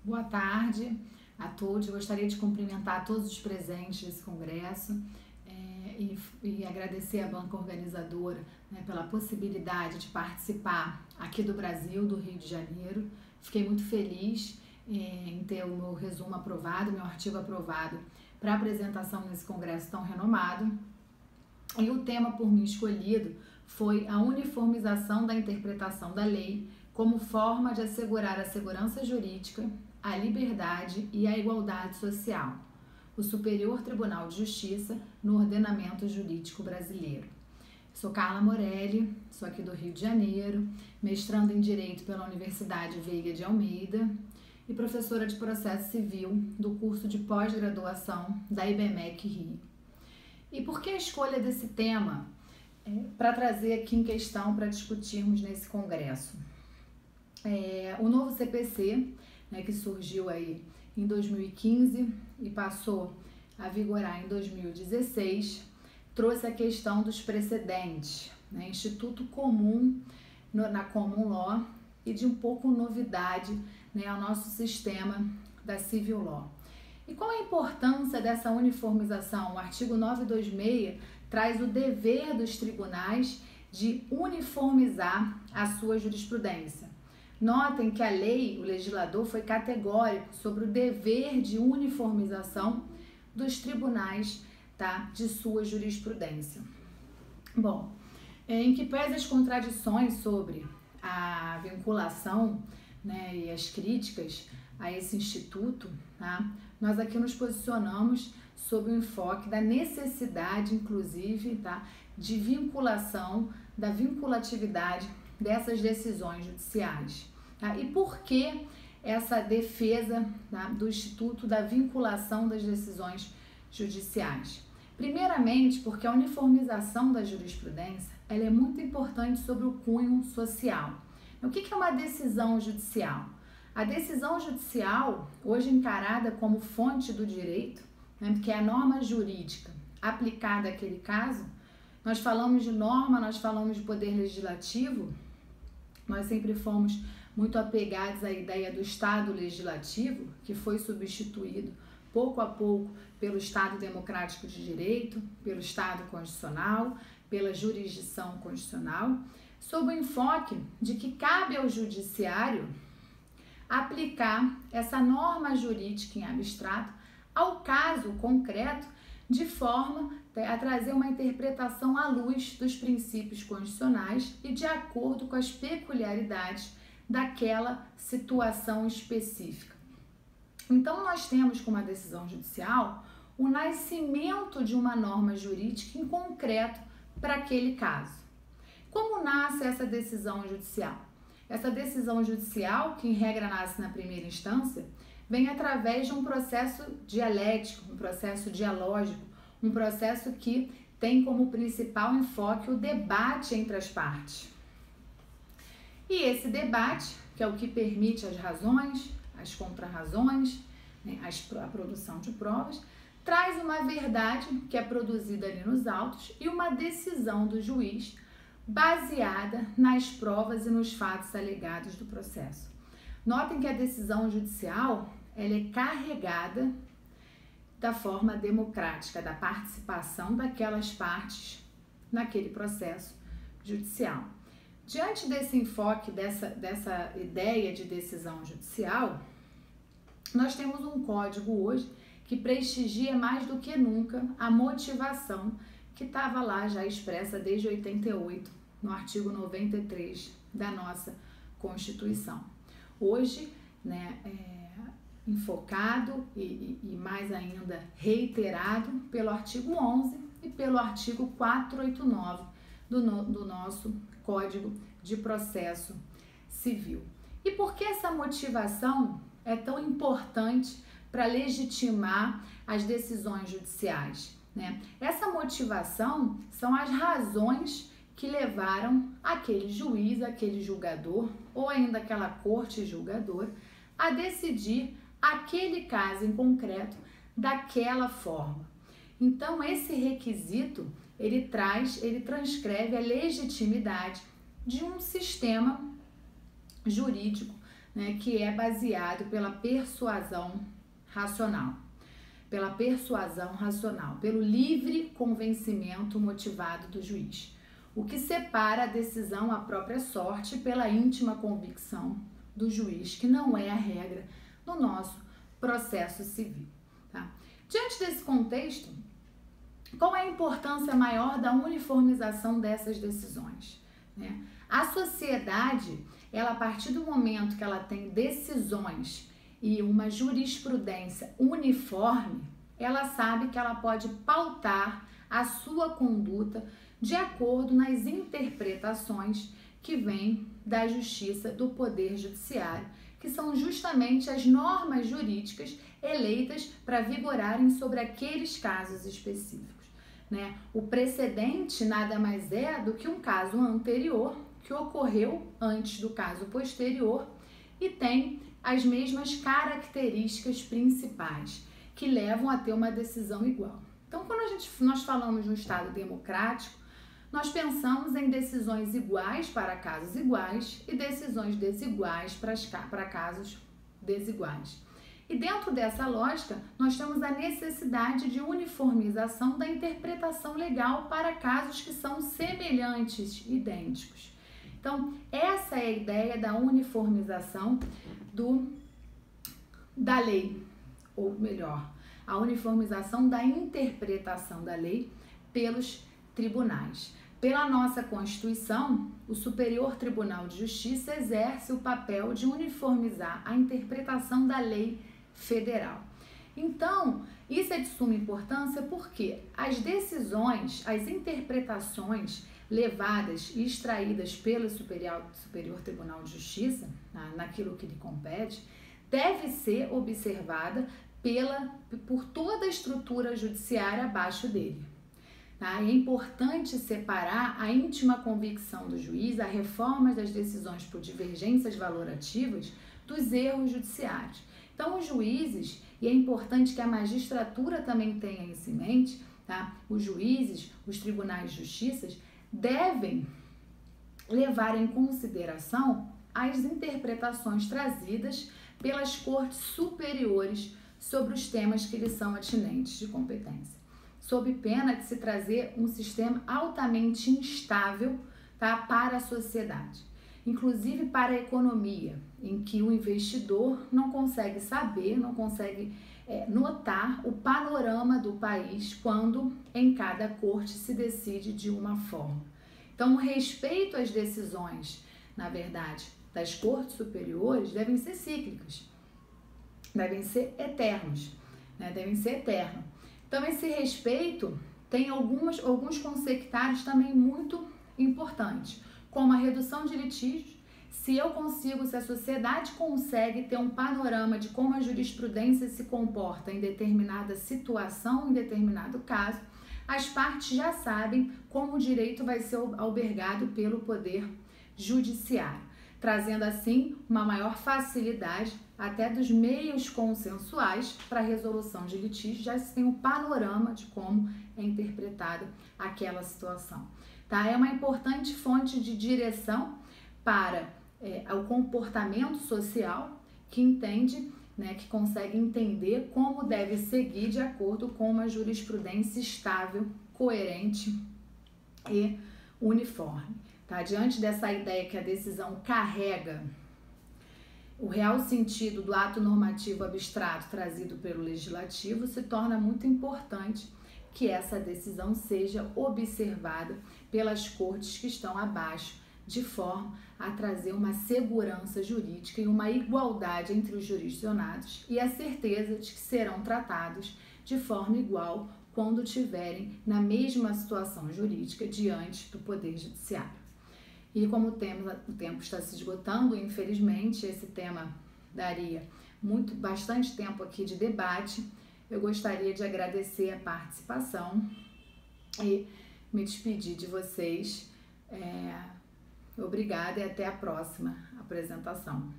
Boa tarde a todos. Eu gostaria de cumprimentar todos os presentes desse congresso e agradecer à banca organizadora, né, pela possibilidade de participar aqui do Brasil, do Rio de Janeiro. Fiquei muito feliz em ter o meu resumo aprovado, meu artigo aprovado para apresentação nesse congresso tão renomado. E o tema por mim escolhido foi a uniformização da interpretação da lei como forma de assegurar a segurança jurídica, a liberdade e a igualdade social, o Superior Tribunal de Justiça no ordenamento jurídico brasileiro. Sou Carla Morelli, sou aqui do Rio de Janeiro, mestrando em Direito pela Universidade Veiga de Almeida e professora de Processo Civil do curso de pós-graduação da IBMEC Rio. E por que a escolha desse tema para trazer aqui em questão para discutirmos nesse congresso? O novo CPC, né, que surgiu aí em 2015 e passou a vigorar em 2016, trouxe a questão dos precedentes, né, Instituto Comum na Common Law e de um pouco novidade, né, ao nosso sistema da Civil Law. E qual a importância dessa uniformização? O artigo 926 traz o dever dos tribunais de uniformizar a sua jurisprudência. Notem que a lei, o legislador, foi categórico sobre o dever de uniformização dos tribunais, tá, de sua jurisprudência. Bom, em que pese as contradições sobre a vinculação, né, e as críticas a esse instituto, tá, nós aqui nos posicionamos sob o enfoque da necessidade, inclusive, tá, de vinculação, da vinculatividade dessas decisões judiciais. Tá? E por que essa defesa, tá, do Instituto da vinculação das decisões judiciais? Primeiramente, porque a uniformização da jurisprudência ela é muito importante sobre o cunho social. O que é uma decisão judicial? A decisão judicial, hoje encarada como fonte do direito, né, que é a norma jurídica aplicada àquele caso, nós falamos de norma, nós falamos de poder legislativo, nós sempre fomos muito apegados à ideia do Estado legislativo, que foi substituído pouco a pouco pelo Estado democrático de direito, pelo Estado constitucional, pela jurisdição constitucional, sob o enfoque de que cabe ao judiciário aplicar essa norma jurídica em abstrato ao caso concreto, de forma a trazer uma interpretação à luz dos princípios constitucionais e de acordo com as peculiaridades daquela situação específica. Então, nós temos como a decisão judicial o nascimento de uma norma jurídica em concreto para aquele caso. Como nasce essa decisão judicial? Essa decisão judicial, que em regra nasce na primeira instância, vem através de um processo dialético, um processo dialógico, um processo que tem como principal enfoque o debate entre as partes. E esse debate, que é o que permite as razões, as contrarrazões, né, a produção de provas, traz uma verdade que é produzida ali nos autos e uma decisão do juiz baseada nas provas e nos fatos alegados do processo. Notem que a decisão judicial ela é carregada da forma democrática, da participação daquelas partes naquele processo judicial. Diante desse enfoque, dessa ideia de decisão judicial, nós temos um código hoje que prestigia mais do que nunca a motivação que estava lá já expressa desde 88, no artigo 93 da nossa Constituição. Hoje, né, enfocado e mais ainda reiterado pelo artigo 11 e pelo artigo 489 do nosso Código de Processo Civil. E por que essa motivação é tão importante para legitimar as decisões judiciais, né? Essa motivação são as razões que levaram aquele juiz, aquele julgador ou ainda aquela corte julgadora a decidir aquele caso em concreto daquela forma. Então, esse requisito, ele transcreve a legitimidade de um sistema jurídico né, que é baseado pela persuasão racional. Pelo livre convencimento motivado do juiz, o que separa a decisão à própria sorte pela íntima convicção do juiz, que não é a regra no nosso processo civil. Tá? Diante desse contexto, qual é a importância maior da uniformização dessas decisões? Né? A sociedade, ela, a partir do momento que ela tem decisões e uma jurisprudência uniforme, ela sabe que ela pode pautar a sua conduta de acordo nas interpretações que vêm da justiça, do poder judiciário, que são justamente as normas jurídicas eleitas para vigorarem sobre aqueles casos específicos. Né? O precedente nada mais é do que um caso anterior que ocorreu antes do caso posterior e tem as mesmas características principais que levam a ter uma decisão igual. Então, quando nós falamos de um Estado democrático, nós pensamos em decisões iguais para casos iguais e decisões desiguais para casos desiguais. E dentro dessa lógica, nós temos a necessidade de uniformização da interpretação legal para casos que são semelhantes, idênticos. Então, essa é a ideia da uniformização da lei, ou melhor, a uniformização da interpretação da lei pelos tribunais. Pela nossa Constituição, o Superior Tribunal de Justiça exerce o papel de uniformizar a interpretação da lei federal. Então, isso é de suma importância porque as decisões, as interpretações levadas e extraídas pelo Superior Tribunal de Justiça, naquilo que lhe compete, deve ser observada por toda a estrutura judiciária abaixo dele. Tá? É importante separar a íntima convicção do juiz, a reforma das decisões por divergências valorativas, dos erros judiciários. Então, os juízes, e é importante que a magistratura também tenha isso em mente, tá? Os juízes, os tribunais de justiça, devem levar em consideração as interpretações trazidas pelas cortes superiores sobre os temas que lhes são atinentes de competência, sob pena de se trazer um sistema altamente instável, tá, para a sociedade, inclusive para a economia, em que o investidor não consegue saber, não consegue notar o panorama do país quando em cada corte se decide de uma forma. Então, o respeito às decisões, na verdade, das cortes superiores devem ser cíclicas, devem ser eternos, né? Devem ser eternos. Então, esse respeito tem alguns conceituários também muito importantes, como a redução de litígios. Se a sociedade consegue ter um panorama de como a jurisprudência se comporta em determinada situação, em determinado caso, as partes já sabem como o direito vai ser albergado pelo poder judiciário, trazendo assim uma maior facilidade até dos meios consensuais para a resolução de litígios, já se tem um panorama de como é interpretada aquela situação. Tá? É uma importante fonte de direção para o comportamento social que entende, né, que consegue entender como deve seguir de acordo com uma jurisprudência estável, coerente e uniforme. Tá? Diante dessa ideia que a decisão carrega o real sentido do ato normativo abstrato trazido pelo legislativo, se torna muito importante que essa decisão seja observada pelas cortes que estão abaixo, de forma a trazer uma segurança jurídica e uma igualdade entre os jurisdicionados e a certeza de que serão tratados de forma igual quando estiverem na mesma situação jurídica diante do Poder Judiciário. E como o tempo está se esgotando, infelizmente, esse tema daria bastante tempo aqui de debate. Eu gostaria de agradecer a participação e me despedir de vocês. Obrigada e até a próxima apresentação.